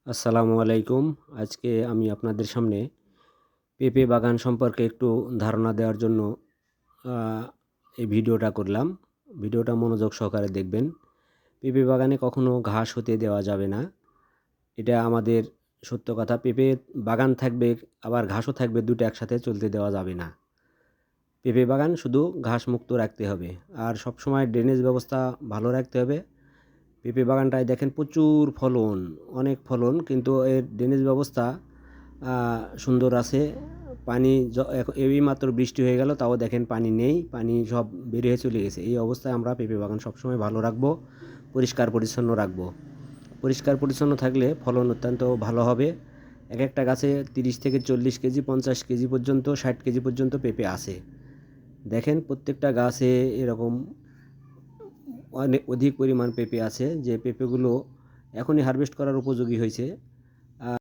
আসসালামু আলাইকুম। আজকে আমি আপনাদের সামনে পেঁপে বাগান সম্পর্কে একটু ধারণা দেওয়ার জন্য আ এই ভিডিওটা করলাম। ভিডিওটা মনোযোগ সহকারে দেখবেন। পেঁপে বাগানে কখনো ঘাস হতে দেওয়া যাবে না। এটা আমাদের সত্য কথা। পেঁপে বাগান থাকবে, আবার ঘাসও থাকবে, ২ টা একসাথে চলতে দেওয়া যাবে না। পেঁপে বাগান শুধু ঘাসমুক্ত রাখতে হবে। আর সবসময় ড্রেনেজ ব্যবস্থা ভালো রাখতে হবে। পেঁপে বাগানটায় দেখেন প্রচুর ফলন, অনেক ফলন, কিন্তু এর ড্রেনেজ ব্যবস্থা সুন্দর আছে। পানি এইমাত্র বৃষ্টি হয়ে গেল, তাও দেখেন পানি নেই, পানি সব বের হয়ে চলে গেছে। এই অবস্থায় আমরা পেঁপে বাগান সবসময় ভালো রাখবো, পরিষ্কার পরিচ্ছন্ন রাখবো। পরিষ্কার পরিচ্ছন্ন থাকলে ফলন অত্যন্ত ভালো হবে। এক একটা গাছে 30 থেকে 40 কেজি, 50 কেজি পর্যন্ত, 60 কেজি পর্যন্ত পেঁপে আসে। দেখেন প্রত্যেকটা গাছে এরকম অনেক অধিক পরিমাণ পেঁপে আছে, যে পেঁপেগুলো এখনই হারভেস্ট করার উপযোগী হয়েছে।